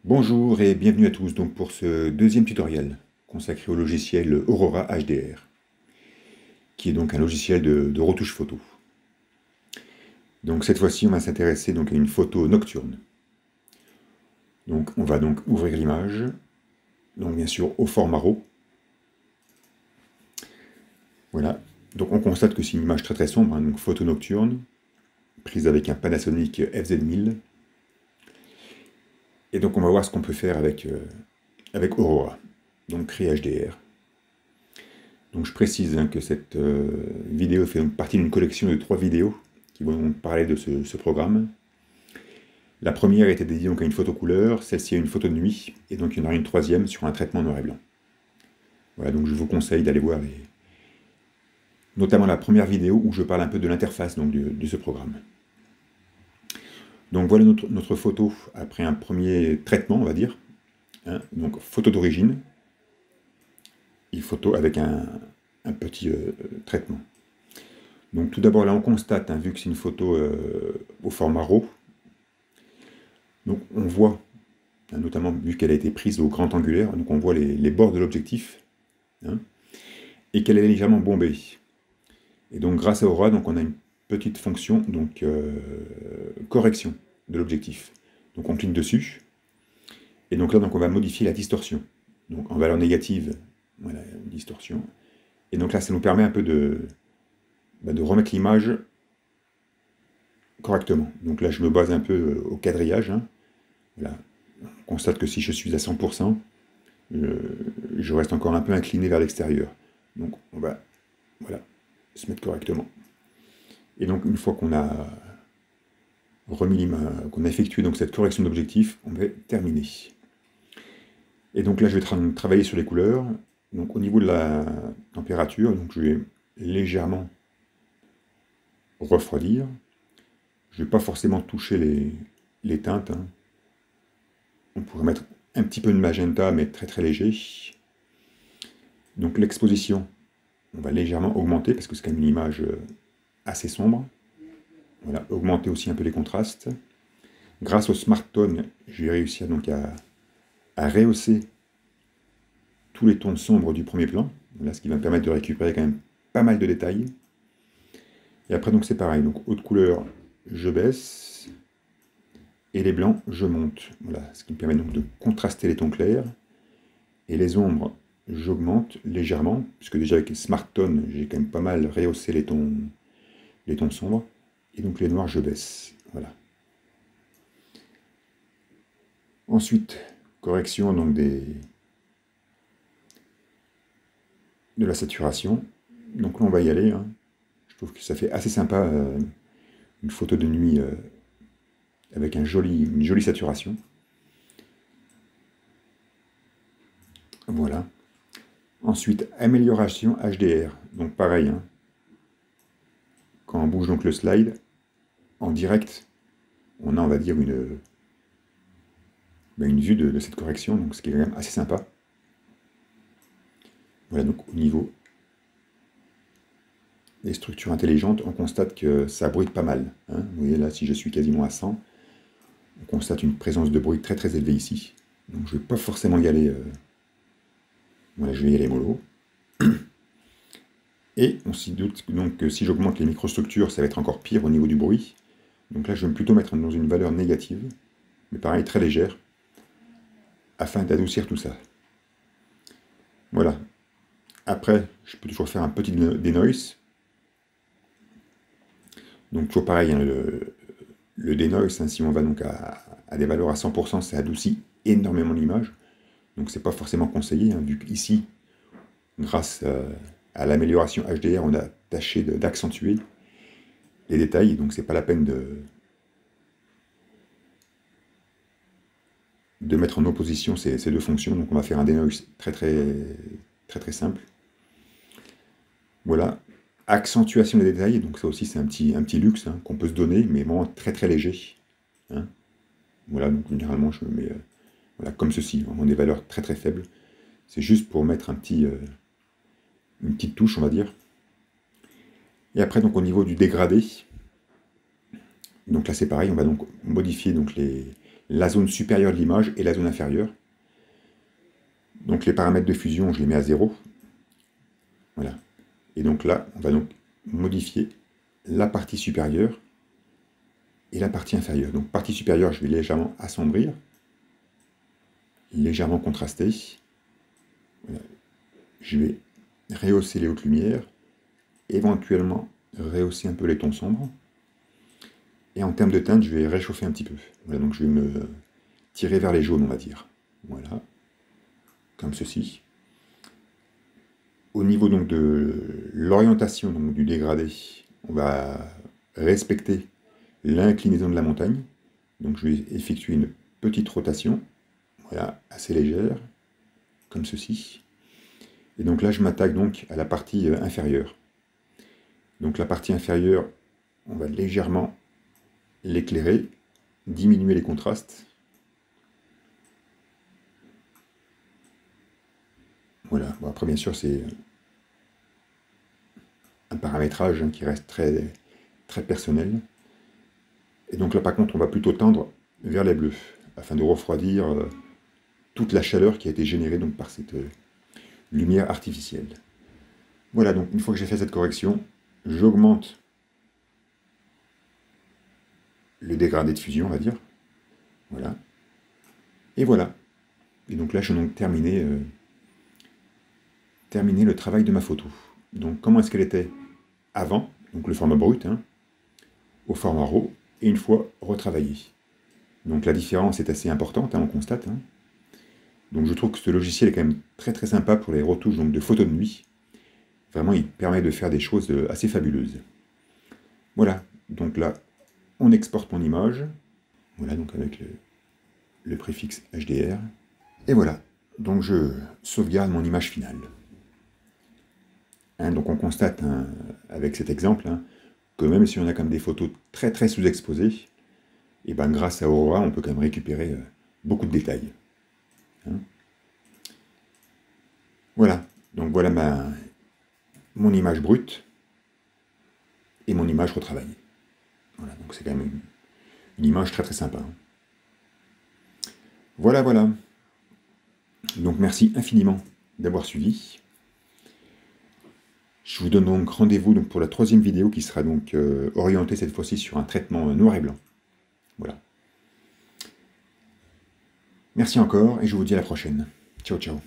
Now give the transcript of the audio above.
Bonjour et bienvenue à tous donc pour ce deuxième tutoriel consacré au logiciel Aurora HDR, qui est donc un logiciel de retouche photo. Donc cette fois-ci, on va s'intéresser donc à une photo nocturne. Donc on va donc ouvrir l'image, donc bien sûr au format RAW. Voilà. Donc on constate que c'est une image très très sombre, hein, donc photo nocturne, prise avec un Panasonic FZ1000. Et donc on va voir ce qu'on peut faire avec Aurora, donc créer HDR. Donc je précise que cette vidéo fait donc partie d'une collection de 3 vidéos qui vont donc parler de ce programme. La première était dédiée donc à une photo couleur, celle-ci à une photo de nuit, et donc il y en aura une troisième sur un traitement noir et blanc. Voilà, donc je vous conseille d'aller voir notamment la première vidéo où je parle un peu de l'interface de ce programme. Donc voilà notre photo après un premier traitement, on va dire. Hein, donc photo d'origine et photo avec un petit traitement. Donc tout d'abord là on constate, hein, vu que c'est une photo au format RAW, donc on voit, hein, notamment vu qu'elle a été prise au grand angulaire, donc on voit les bords de l'objectif, hein, et qu'elle est légèrement bombée. Et donc grâce à Aurora, donc on a une petite fonction donc correction de l'objectif. Donc on clique dessus, et donc là donc on va modifier la distorsion. Donc en valeur négative, voilà, distorsion. Et donc là ça nous permet un peu de remettre l'image correctement. Donc là je me base un peu au quadrillage. Hein. Voilà. On constate que si je suis à 100%, je reste encore un peu incliné vers l'extérieur. Donc on va se mettre correctement. Et donc une fois qu'on a qu'on a effectué donc cette correction d'objectif, on va terminer. Et donc là je vais travailler sur les couleurs. Donc au niveau de la température, donc je vais légèrement refroidir. Je ne vais pas forcément toucher les teintes. Hein. On pourrait mettre un petit peu de magenta, mais très très léger. Donc l'exposition, on va légèrement augmenter, parce que c'est quand même une image assez sombre. Voilà, augmenter aussi un peu les contrastes. Grâce au Smart Tone, je vais réussir donc à rehausser tous les tons sombres du premier plan. Voilà, ce qui va me permettre de récupérer quand même pas mal de détails. Et après donc c'est pareil, donc haute couleur, je baisse. Et les blancs, je monte. Voilà, ce qui me permet donc de contraster les tons clairs. Et les ombres, j'augmente légèrement, puisque déjà avec Smart Tone, j'ai quand même pas mal rehaussé les tons sombres. Et donc les noirs, je baisse. Voilà. Ensuite, correction donc de la saturation. Donc là, on va y aller. Hein. Je trouve que ça fait assez sympa, une photo de nuit avec une jolie saturation. Voilà. Ensuite, amélioration HDR. Donc pareil, hein. Quand on bouge donc le slide, en direct, on a, on va dire, une vue de cette correction, donc ce qui est quand même assez sympa. Voilà, donc au niveau des structures intelligentes, on constate que ça bruite pas mal. Hein. Vous voyez là, si je suis quasiment à 100, on constate une présence de bruit très très élevée ici. Donc je ne vais pas forcément y aller. Voilà, je vais y aller mollo. Et on s'y doute donc que si j'augmente les microstructures, ça va être encore pire au niveau du bruit. Donc là, je vais me plutôt mettre dans une valeur négative, mais pareil, très légère, afin d'adoucir tout ça. Voilà. Après, je peux toujours faire un petit denoise. Donc toujours pareil, hein, le denoise, hein, si on va donc à des valeurs à 100%, ça adoucit énormément l'image. Donc c'est pas forcément conseillé, hein, vu qu'ici, grâce à l'amélioration HDR, on a tâché d'accentuer les détails, donc c'est pas la peine de mettre en opposition ces deux fonctions. Donc on va faire un denoise très simple. Voilà. accentuation des détails, donc ça aussi c'est un petit luxe hein, qu'on peut se donner, mais vraiment très très léger. Hein. Voilà, donc généralement je me mets voilà, comme ceci, vraiment des valeurs très très faibles. C'est juste pour mettre une petite touche, on va dire. Et après, donc au niveau du dégradé, donc là c'est pareil, on va donc modifier donc la zone supérieure de l'image et la zone inférieure. Donc les paramètres de fusion, je les mets à 0. Voilà. Et donc là, on va donc modifier la partie supérieure et la partie inférieure. Donc partie supérieure, je vais légèrement assombrir, légèrement contraster. Voilà. Je vais rehausser les hautes lumières, éventuellement rehausser un peu les tons sombres. Et en termes de teinte, je vais réchauffer un petit peu. Voilà, donc je vais me tirer vers les jaunes, on va dire. Voilà, comme ceci. Au niveau donc de l'orientation du dégradé, on va respecter l'inclinaison de la montagne. Donc je vais effectuer une petite rotation, voilà, assez légère, comme ceci. Et donc là, je m'attaque donc à la partie inférieure. Donc la partie inférieure, on va légèrement l'éclairer, diminuer les contrastes. Voilà, bon, après bien sûr c'est un paramétrage qui reste très, très personnel. Et donc là par contre on va plutôt tendre vers les bleus, afin de refroidir toute la chaleur qui a été générée donc, par cette lumière artificielle. Voilà, donc une fois que j'ai fait cette correction, j'augmente le dégradé de fusion, on va dire. Voilà. Et voilà. Et donc là, je vais donc terminer le travail de ma photo. Donc comment est-ce qu'elle était avant, donc le format brut, hein, au format RAW, et une fois retravaillée. Donc la différence est assez importante, hein, on constate. Hein. Donc je trouve que ce logiciel est quand même très très sympa pour les retouches donc, de photos de nuit. Vraiment, il permet de faire des choses assez fabuleuses. Voilà, donc là, on exporte mon image. Voilà, donc avec le préfixe HDR. Et voilà, donc je sauvegarde mon image finale. Hein, donc on constate hein, avec cet exemple hein, que même si on a comme des photos très très sous-exposées, et ben grâce à Aurora, on peut quand même récupérer beaucoup de détails. Hein. Voilà, donc voilà mon image brute et mon image retravaillée. Voilà, donc c'est quand même une image très très sympa. Hein. Voilà, voilà. Donc merci infiniment d'avoir suivi. Je vous donne donc rendez-vous donc pour la 3e vidéo qui sera donc orientée cette fois-ci sur un traitement noir et blanc. Voilà. Merci encore et je vous dis à la prochaine. Ciao, ciao.